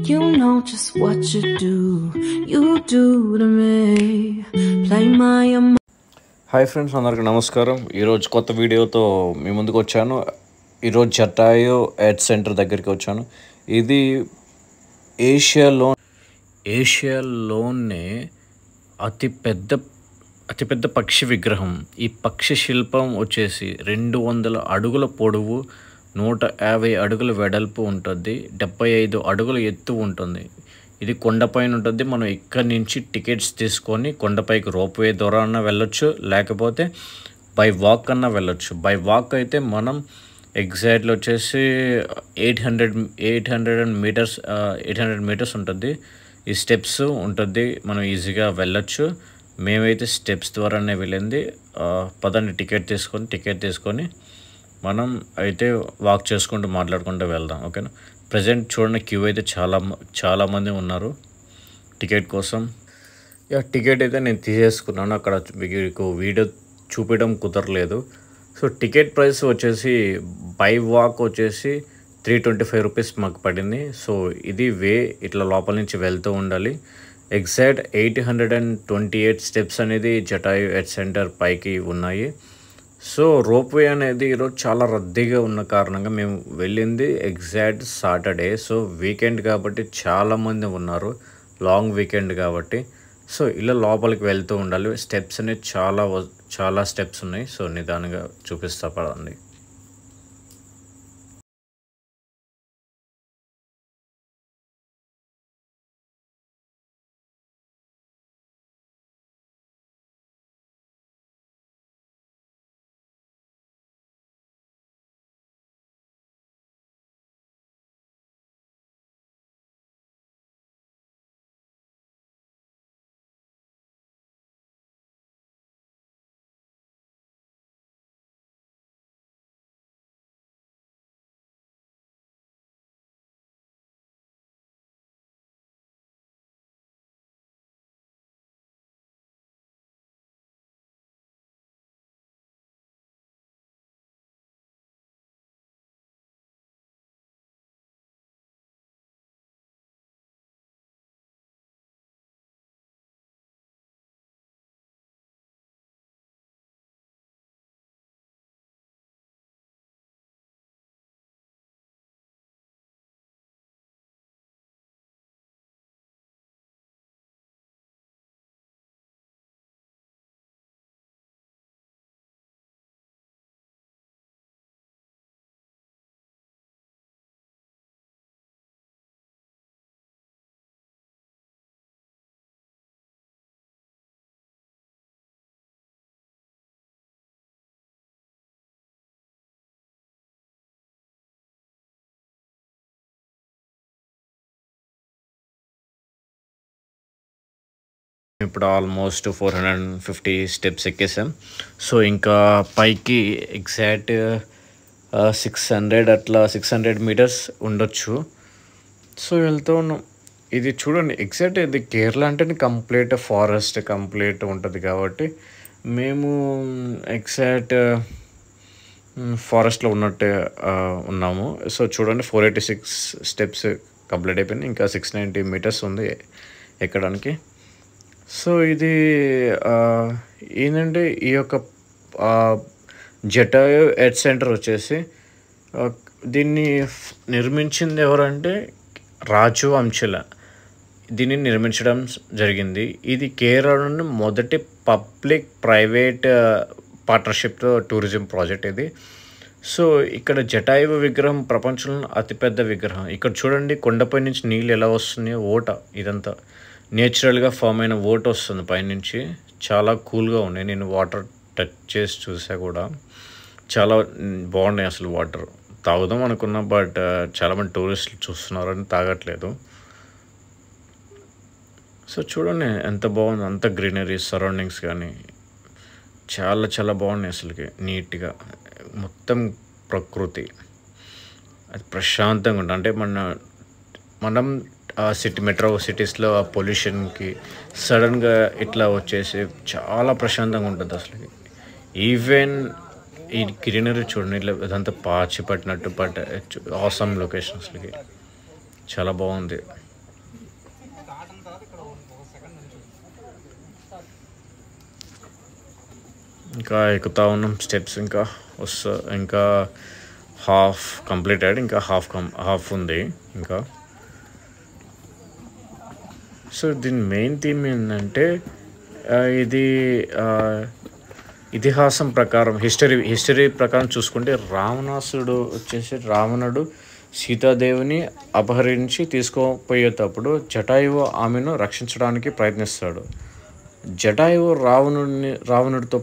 You know just what you do to me. Play my hi friends, అందరికీ నమస్కారం. ఈరోజు కొత్త వీడియోతో మీ ముందుకు వచ్చాను. ఈరోజు జటాయు ఎర్త్ సెంటర్ దగ్గరికి వచ్చాను. ఇది ఏషియాలోనే అతిపెద్ద పక్షి విగ్రహం. ఈ పక్షి శిల్పం వచ్చేసి 200 అడుగుల పొడవు, 150 అడుగుల వెడల్పు ఉంటుంది, 75 అడుగుల ఎత్తు ఉంటుంది. ఇది కొండపైన ఉంటుంది. మనం ఇక్కడి నుంచి టికెట్స్ తీసుకొని కొండపైకి రోప్వే ద్వారా అన్నా వెళ్ళొచ్చు, లేకపోతే బై వాక్ అన్నా వెళ్ళొచ్చు. బై వాక్ అయితే మనం ఎగ్జాక్ట్లీ వచ్చేసి 800 మీటర్స్ ఉంటుంది. ఈ స్టెప్స్ ఉంటుంది, మనం ఈజీగా వెళ్ళొచ్చు. మేమైతే స్టెప్స్ ద్వారానే వెళ్ళింది. పదండి టికెట్ తీసుకొని మనం అయితే వాక్ చేసుకుంటూ మాట్లాడుకుంటూ వెళ్దాం, ఓకేనా. ప్రజెంట్ చూడండి, క్యూ అయితే చాలామంది ఉన్నారు టికెట్ కోసం. టికెట్ అయితే నేను తీసేసుకున్నాను. అక్కడ మీకు వీడియో చూపించడం కుదరలేదు. సో టికెట్ ప్రైస్ వచ్చేసి బై వాక్ వచ్చేసి 325 రూపీస్ మాకు పడింది. సో ఇది ఇట్లా లోపల నుంచి వెళ్తూ ఉండాలి. ఎగ్జాక్ట్ 828 స్టెప్స్ అనేది జటాయు ఎర్త్ సెంటర్ పైకి ఉన్నాయి. సో రోప్వే అనేది ఈరోజు చాలా రద్దీగా ఉన్న కారణంగా మేము వెళ్ళింది ఎగ్జాక్ట్ సాటర్డే. సో వీకెండ్ కాబట్టి చాలామంది ఉన్నారు, లాంగ్ వీకెండ్ కాబట్టి. సో ఇలా లోపలికి వెళ్తూ ఉండాలి. స్టెప్స్ అనేది చాలా స్టెప్స్ ఉన్నాయి. సో నిదానంగా చూపిస్తా పడండి. ఇప్పుడు ఆల్మోస్ట్ 450 స్టెప్స్ ఎక్కేసాం. సో ఇంకా పైకి ఎగ్జాక్ట్ 600 మీటర్స్ ఉండొచ్చు. సో వెళ్తూ ఉన్నాం. ఇది చూడండి, ఎగ్జాక్ట్ ఇది కేరళ అంటే కంప్లీట్ ఫారెస్ట్ కంప్లీట్ ఉంటుంది కాబట్టి మేము ఎగ్జాక్ట్ ఫారెస్ట్లో ఉన్నట్టే ఉన్నాము. సో చూడండి, 486 స్టెప్స్ కంప్లీట్ అయిపోయింది. ఇంకా 690 మీటర్స్ ఉంది ఎక్కడానికి. సో ఇది ఏంటంటే ఈ యొక్క జటాయు ఎర్త్ సెంటర్ వచ్చేసి దీన్ని నిర్మించింది ఎవరంటే రాజు అంచెల దీన్ని నిర్మించడం జరిగింది. ఇది కేరళలోని మొదటి పబ్లిక్ ప్రైవేట్ పార్ట్నర్షిప్తో టూరిజం ప్రాజెక్ట్ ఇది. సో ఇక్కడ జటాయు విగ్రహం ప్రపంచంలో అతిపెద్ద విగ్రహం. ఇక్కడ చూడండి, కొండపై నుంచి నీళ్ళు ఎలా వస్తున్నాయో, ఇదంతా నేచురల్గా ఫామ్ అయిన వస్తుంది పైనుంచి. చాలా కూల్గా ఉన్నాయి. నేను వాటర్ టచ్ చేసి చూసా కూడా, చాలా బాగున్నాయి అసలు. వాటర్ తాగుదాం అనుకున్నా, బట్ చాలామంది టూరిస్టులు చూస్తున్నారని తాగట్లేదు. సో చూడండి ఎంత బాగుంది, అంత గ్రీనరీ సరౌండింగ్స్ కానీ చాలా బాగున్నాయి అసలుకి. నీట్గా మొత్తం ప్రకృతి, అది ప్రశాంతంగా ఉంటుంది. అంటే మనం మెట్రో సిటీస్లో ఆ పొల్యూషన్కి సడన్గా ఇట్లా వచ్చేసి చాలా ప్రశాంతంగా ఉంటుంది అసలు. ఈవెన్ ఈ గ్రీనరీ చూడండి, ఇట్లా ఇదంతా పాచి పట్టినట్టు ఆసమ్ లొకేషన్ అసలుకి చాలా బాగుంది. ఇంకా ఎక్కుతా ఉన్నాం స్టెప్స్. ఇంకా ఇంకా హాఫ్ కంప్లీటెడ్, ఇంకా హాఫ్ ఉంది ఇంకా. సో దీని మెయిన్ థీమ్ ఏంటంటే ఇది ఇతిహాసం ప్రకారం హిస్టరీ ప్రకారం చూసుకుంటే రావణుడు సీతాదేవిని అపహరించి తీసుకుపోయేటప్పుడు జటాయువు ఆమెను రక్షించడానికి ప్రయత్నిస్తాడు. జటాయువు రావణుడితో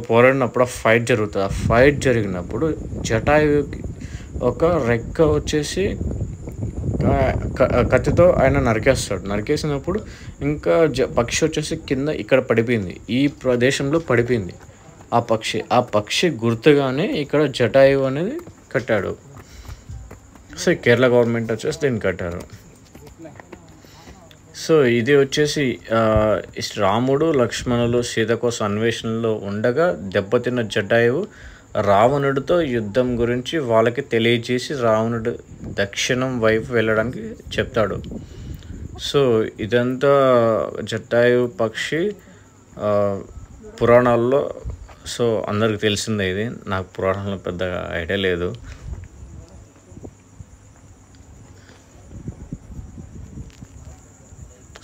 పోరాడినప్పుడు ఫైట్ జరుగుతుంది. ఆ ఫైట్ జరిగినప్పుడు జటాయువుకి ఒక రెక్క వచ్చేసి కత్తితో ఆయన నరికేసినప్పుడు ఇంకా పక్షి వచ్చేసి కింద ఇక్కడ పడిపోయింది, ఈ ప్రదేశంలో పడిపోయింది ఆ పక్షి గుర్తుగానే ఇక్కడ జటాయువు అనేది కట్టాడు. సో కేరళ గవర్నమెంట్ వచ్చేసి దీన్ని కట్టారు. సో ఇది వచ్చేసి రాముడు లక్ష్మణులు సీత కోసం అన్వేషణలో ఉండగా దెబ్బతిన్న జటాయువు రావణుడితో యుద్ధం గురించి వాళ్ళకి తెలియజేసి రావణుడు దక్షిణం వైపు వెళ్ళడానికి చెప్తాడు. సో ఇదంతా జటాయువు పక్షి పురాణాల్లో, సో అందరికి తెలిసిందే. ఇది నాకు పురాణంలో పెద్దగా ఐడియా లేదు.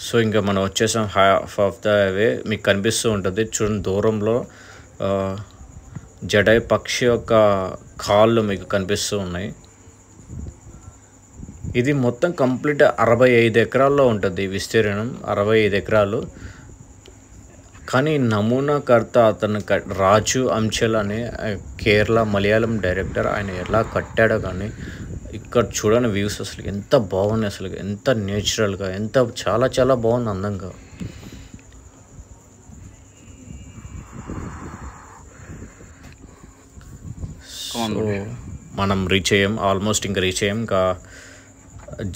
సో ఇంకా మనం వచ్చేసాం హాఫ్ ఆఫ్ ద వే. మీకు కనిపిస్తూ ఉంటుంది చూడండి, దూరంలో జటాయు పక్షి యొక్క కాళ్ళు మీకు కనిపిస్తూ ఉన్నాయి. ఇది మొత్తం కంప్లీట్ 65 ఎకరాల్లో ఉంటుంది విస్తీర్ణం, 65 ఎకరాలు. కానీ నమూనాకర్త అతను రాజు అంచెల్ అనే కేరళ మలయాళం డైరెక్టర్, ఆయన ఎలా కట్టాడో కానీ ఇక్కడ చూడని వ్యూస్ అసలు ఎంత బాగున్నాయి, అసలు ఎంత నేచురల్గా, ఎంత చాలా చాలా బాగుంది అందంగా. మనం ఆల్మోస్ట్ ఇంకా రీచ్ అయ్యాం. ఇంకా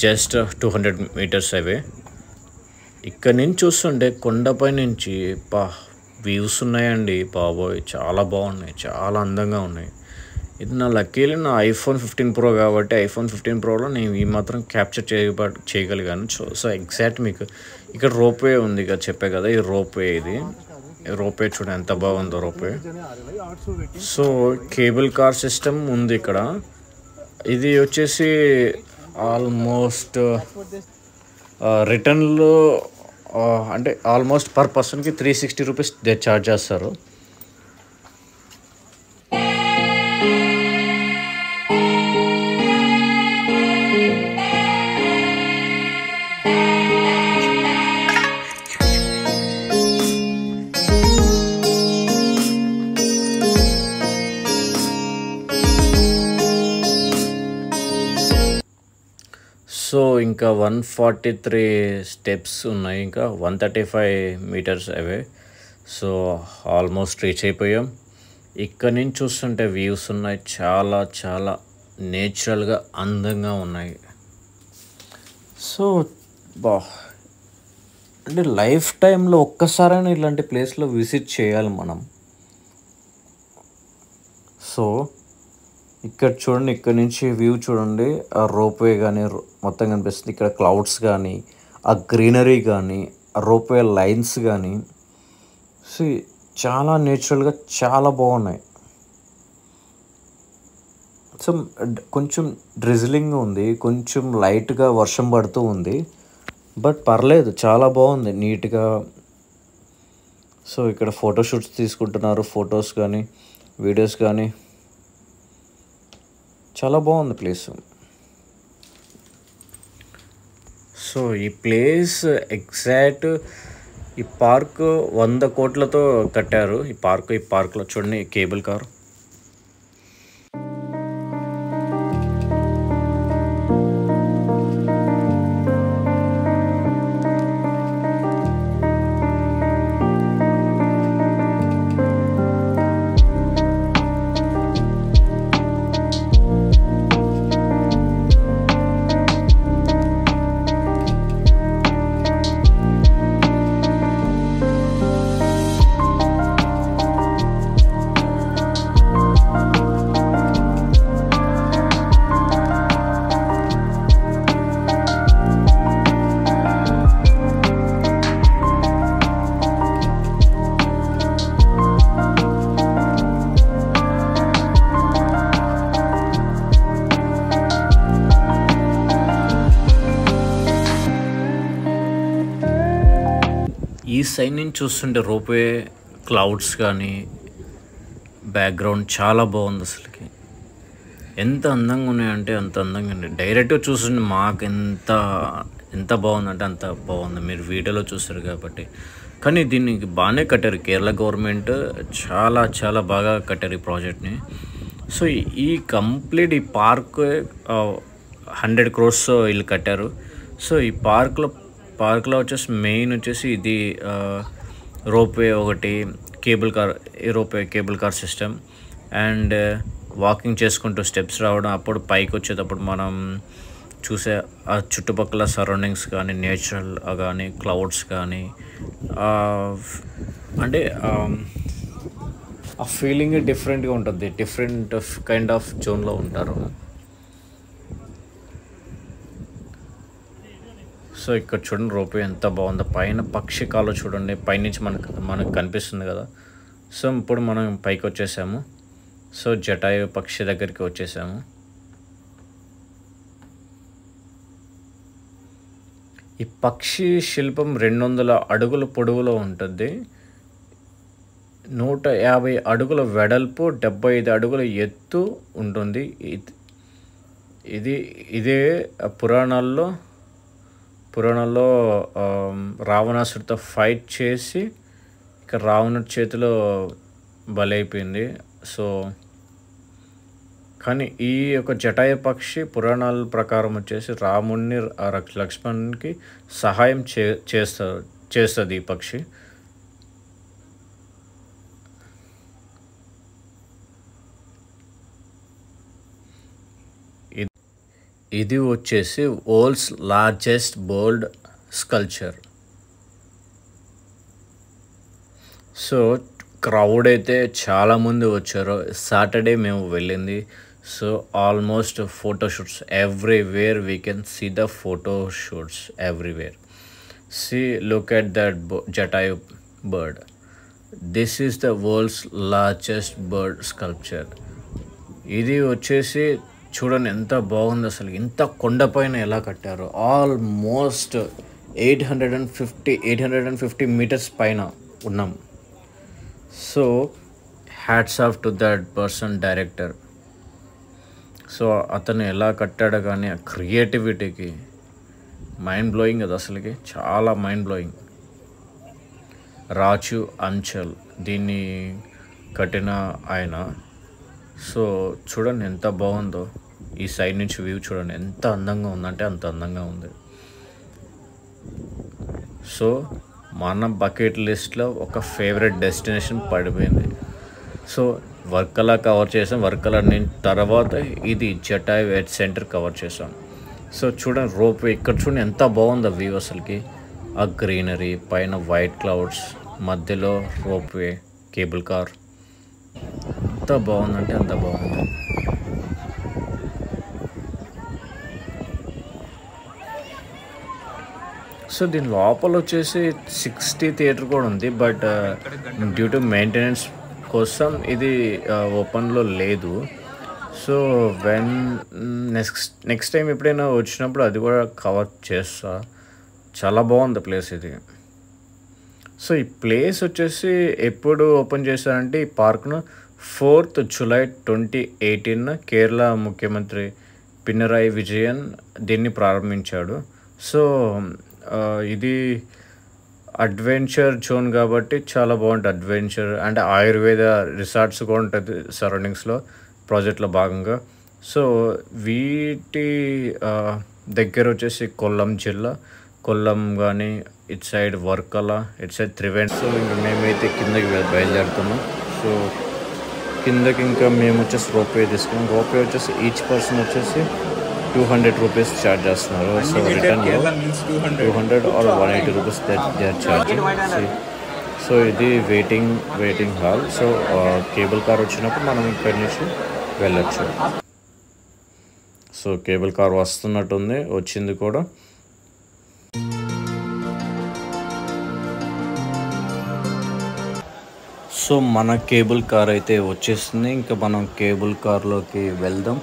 జస్ట్ 200 మీటర్స్ అవే. ఇక్కడ నుంచి చూస్తుంటే కొండపై నుంచి వ్యూస్ ఉన్నాయండి బాబోయ్, చాలా బాగున్నాయి, చాలా అందంగా ఉన్నాయి. ఇది నా లక్కీలీ నా iPhone 15 Pro కాబట్టి iPhone 15 Proలో నేను ఈ మాత్రం క్యాప్చర్ చేయగలిగాను. సో ఎగ్జాక్ట్ మీకు ఇక్కడ రోప్వే ఉంది కదా, చెప్పే కదా ఈ రోప్వే. ఇది రోప్వే చూడండి ఎంత బాగుందో ropeway. So cable car system ఉంది ఇక్కడ. ఇది వచ్చేసి ఆల్మోస్ట్ రిటర్న్లో అంటే ఆల్మోస్ట్ పర్ పర్సన్కి 360 రూపీస్ ఛార్జ్ చేస్తారు. సో ఇంకా 143 స్టెప్స్ ఉన్నాయి, ఇంకా 135 metres away. So almost reach అయిపోయాం. ఇక్కడ నుంచి చూస్తుంటే వ్యూస్ ఉన్నాయి, చాలా చాలా నేచురల్గా అందంగా ఉన్నాయి. సో అంటే లైఫ్ టైంలో ఒక్కసారైనా ఇలాంటి ప్లేస్లో విజిట్ చేయాలి మనం. సో ఇక్కడ చూడండి, ఇక్కడ నుంచి వ్యూ చూడండి, ఆ రోప్వే కానీ మొత్తం కనిపిస్తుంది. ఇక్కడ క్లౌడ్స్ కానీ, ఆ గ్రీనరీ కానీ, ఆ రోప్వే లైన్స్ కానీ, సో చాలా నేచురల్గా చాలా బాగున్నాయి. సో కొంచెం డ్రిజిలింగ్ ఉంది, కొంచెం లైట్గా వర్షం పడుతూ ఉంది, బట్ పర్లేదు, చాలా బాగుంది నీట్గా. సో ఇక్కడ ఫోటోషూట్స్ తీసుకుంటున్నారు, ఫొటోస్ కానీ వీడియోస్ కానీ, చాలా బాగుంది ప్లేస్. సో ఈ ప్లేస్ ఎగ్జాక్ట్ ఈ పార్క్ 100 కోట్లతో కట్టారు. ఈ పార్క్లో చూడండి కేబుల్ కార్. సైడ్ నుంచి చూస్తుంటే రోప్వే క్లౌడ్స్ కానీ బ్యాక్గ్రౌండ్ చాలా బాగుంది అసలుకి. ఎంత అందంగా ఉన్నాయంటే అంత అందంగా ఉన్నాయి. డైరెక్ట్గా చూస్తుంటే మాకు ఎంత బాగుందంటే అంత బాగుంది. మీరు వీడియోలో చూస్తారు కాబట్టి. కానీ దీనికి బాగానే కట్టారు కేరళ గవర్నమెంట్, చాలా చాలా బాగా కట్టారు ఈ ప్రాజెక్ట్ని. సో ఈ కంప్లీట్ ఈ పార్క్ 100 crores వీళ్ళు కట్టారు. సో ఈ పార్క్లో వచ్చేసి మెయిన్ వచ్చేసి ఇది రోప్వే ఒకటి, ropeway cable car system, and walking చేసుకుంటూ స్టెప్స్ రావడం. అప్పుడు పైకి వచ్చేటప్పుడు మనం చూసే ఆ చుట్టుపక్కల సరౌండింగ్స్ కానీ, నేచురల్ కానీ, క్లౌడ్స్ కానీ, అంటే ఆ ఫీలింగ్ డిఫరెంట్గా ఉంటుంది. డిఫరెంట్ కైండ్ ఆఫ్ జోన్లో ఉంటారు. సో ఇక్కడ చూడండి రోప్వే ఎంత బాగుందో. పైన పక్షి కాలు చూడండి, పైనుంచి మనకు కనిపిస్తుంది కదా. సో ఇప్పుడు మనం పైకి వచ్చేసాము. సో జటాయు పక్షి దగ్గరికి వచ్చేసాము. ఈ పక్షి శిల్పం 200 అడుగుల పొడవులో ఉంటుంది, 150 అడుగుల వెడల్పు, 75 అడుగుల ఎత్తు ఉంటుంది. ఇదే పురాణాల్లో రావణాసుడితో ఫైట్ చేసి ఇక రావణుడి చేతిలో బలైపోయింది. సో కానీ ఈ యొక్క జటాయు పక్షి పురాణాల ప్రకారం వచ్చేసి రాముడిని, లక్ష్మణునికి సహాయం చేస్తుంది ఈ పక్షి. ఇది వచ్చేసి world's largest bird sculpture. So crowd అయితే చాలామంది వచ్చారు. సాటర్డే మేము వెళ్ళింది. So almost photoshoots everywhere. We can see the photoshoots everywhere. See, look at that Jatayu bird. This is the world's largest bird sculpture. ఇది వచ్చేసి చూడండి ఎంత బాగుంది అసలు. ఇంత కొండపైన ఎలా కట్టారు. ఆల్మోస్ట్ 850 meters పైన ఉన్నాం. So hats off to that person, director. So అతను ఎలా కట్టాడో కానీ ఆ క్రియేటివిటీకి మైండ్ బ్లోయింగ్ అది అసలుకి, చాలా మైండ్ బ్లోయింగ్. రాచు అంచల్ దీన్ని కట్టిన ఆయన. సో చూడండి ఎంత బాగుందో. ఈ సైడ్ నుంచి వ్యూ చూడండి ఎంత అందంగా ఉందంటే అంత అందంగా ఉంది. సో మన బకెట్ లిస్ట్లో ఒక ఫేవరెట్ డెస్టినేషన్ పడిపోయింది. సో వర్కలా కవర్ చేసాం. వర్కలా తర్వాత ఇది జటాయు ఎట్ సెంటర్ కవర్ చేసాం. సో చూడండి రోప్వే ఇక్కడ చూడండి ఎంత బాగుందో వ్యూ అసలుకి. ఆ గ్రీనరీ పైన వైట్ క్లౌడ్స్, మధ్యలో రోప్వే కేబుల్ కార్. ఎంత బాగుందంటే అంత బాగుంది. సో దీని లోపల వచ్చేసి 60 థియేటర్ కూడా ఉంది. బట్ డ్యూ టు మెయింటెనెన్స్ కోసం ఇది ఓపెన్లో లేదు. సో నెక్స్ట్ టైం ఎప్పుడైనా వచ్చినప్పుడు అది కూడా కవర్ చేస్తా. చాలా బాగుంది ప్లేస్ ఇది. సో ఈ ప్లేస్ వచ్చేసి ఎప్పుడు ఓపెన్ చేశారంటే ఈ పార్క్ను 4th July 2018 కేరళ ముఖ్యమంత్రి పినరాయి విజయన్ దీన్ని ప్రారంభించాడు. సో ఇది అడ్వెంచర్ జోన్ కాబట్టి చాలా బాగుంటుంది. అడ్వెంచర్ అండ్ ఆయుర్వేద రిసార్ట్స్ కూడా ఉంటుంది సరౌండింగ్స్లో ప్రాజెక్ట్లో భాగంగా. సో వీటి దగ్గర వచ్చేసి కొల్లం జిల్లా, కొల్లం కానీ ఇటు సైడ్ వర్కల, ఇటు సైడ్ త్రివేంద్ర. సో ఇంకా మేమైతే కిందకి బయలుదేరుతున్నాం. సో కిందకి ఇంకా మేము వచ్చేసి రోప్వే తీసుకున్నాం. రోప్వే వచ్చేసి ఈచ్ పర్సన్ వచ్చేసి 200 rupees ఛార్జ్ చేస్తున్నారు. So return 200 or 180 rupees they are charging. So ఇది waiting hall. So cable car వచ్చినప్పుడు మనం ఇక్కడి నుంచి వెళ్ళొచ్చు. సో కేబుల్ కార్ వస్తున్నట్టుంది, వచ్చింది కూడా. సో మన కేబుల్ కార్ అయితే వచ్చేస్తుంది. ఇంకా మనం కేబుల్ కార్లోకి వెళ్దాం.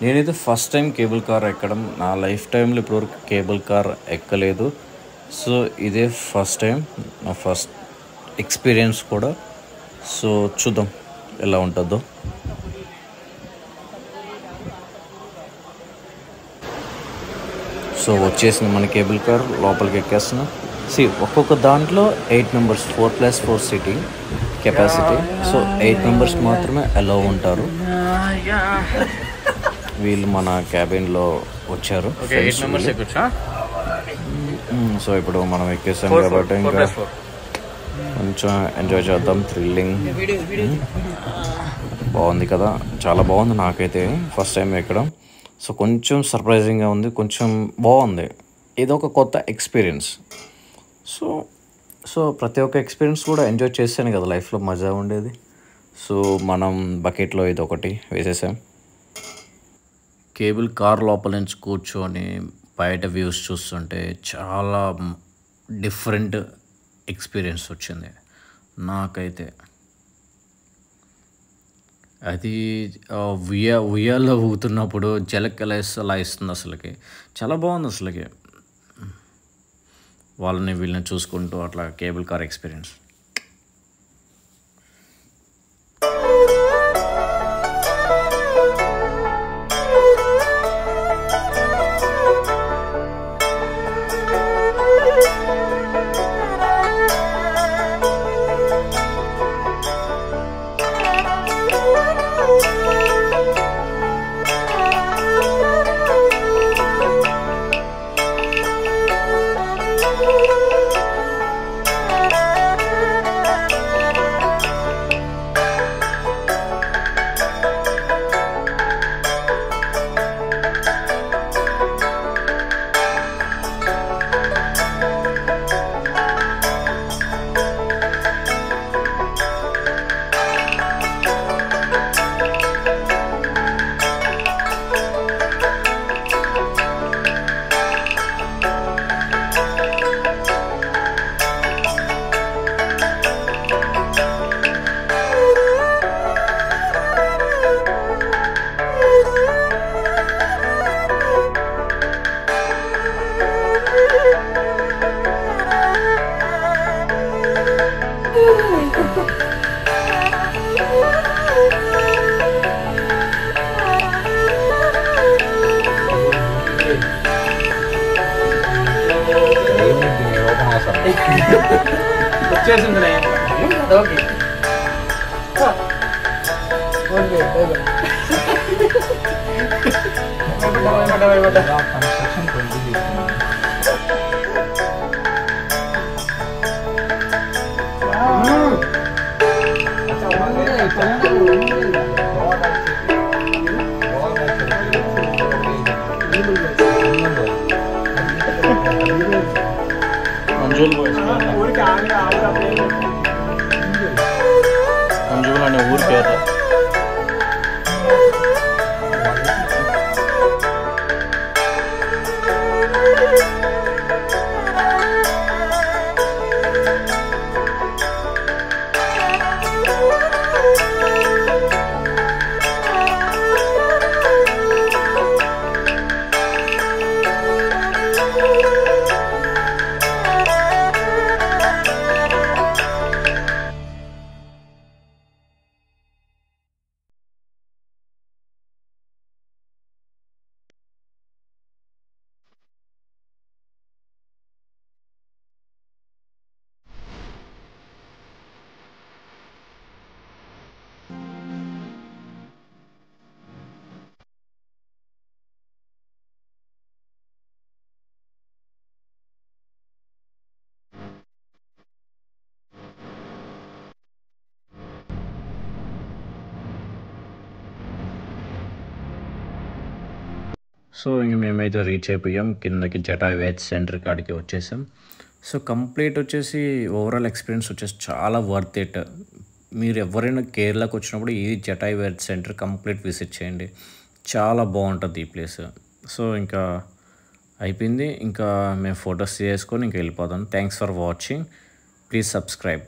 నేనైతే ఫస్ట్ టైం కేబుల్ కార్ ఎక్కడం. నా లైఫ్ టైంలో ఇప్పటివరకు కేబుల్ కార్ ఎక్కలేదు. సో ఇదే ఫస్ట్ టైం, నా ఫస్ట్ ఎక్స్పీరియన్స్ కూడా. సో చూద్దాం ఎలా ఉంటుందో. సో వచ్చేసింది మన కేబుల్ కార్, లోపలికి ఎక్కేస్తున్నాం. ఒక్కొక్క దాంట్లో 8 members, 4+4 seating capacity. So 8 members మాత్రమే అలౌ ఉంటారు. వీళ్ళు మన క్యాబిన్లో వచ్చారు. సో ఇప్పుడు మనం ఎక్కేసాం కాబట్టి ఇంకా కొంచెం ఎంజాయ్ చేద్దాం. థ్రిల్లింగ్ బాగుంది కదా, చాలా బాగుంది. నాకైతే ఫస్ట్ టైం ఎక్కడం. సో కొంచెం సర్ప్రైజింగ్గా ఉంది, కొంచెం బాగుంది. ఇదొక కొత్త ఎక్స్పీరియన్స్. సో ప్రతి ఒక్క ఎక్స్పీరియన్స్ కూడా ఎంజాయ్ చేస్తేనే కదా లైఫ్లో మజా ఉండేది. సో మనం బకెట్లో ఇది ఒకటి వేసేసాం. కేబుల్ కార్ లోపల నుంచి కూర్చొని బయట వ్యూస్ చూస్తుంటే చాలా డిఫరెంట్ ఎక్స్పీరియన్స్ వచ్చింది నాకైతే. అది ఉయ్యాల్లో ఊగుతున్నప్పుడు జలక్ అలా ఇస్తుంది. అసలుకి చాలా బాగుంది. అసలుకి వాళ్ళని వీళ్ళని చూసుకుంటూ అట్లా కేబుల్ కార్ ఎక్స్పీరియన్స్. వచ్చేసింది ఓకే. అంజుల్ అనే ఊరు పేరు. సో ఇంక మేమైతే రీచ్ అయిపోయాం కిందకి, జటావేజ్ సెంటర్ కాడికి వచ్చేసాం. సో కంప్లీట్ వచ్చేసి ఓవరాల్ ఎక్స్పీరియన్స్ వచ్చేసి చాలా వర్త్ ఇట్. మీరు ఎవరైనా కేరళకు వచ్చినప్పుడు ఈ జటావేజ్ సెంటర్ కంప్లీట్ విజిట్ చేయండి, చాలా బాగుంటుంది ఈ ప్లేస్. సో ఇంకా అయిపోయింది, ఇంకా మేము ఫొటోస్ చేసుకొని ఇంకా వెళ్ళిపోదాం. Thanks for watching, please subscribe.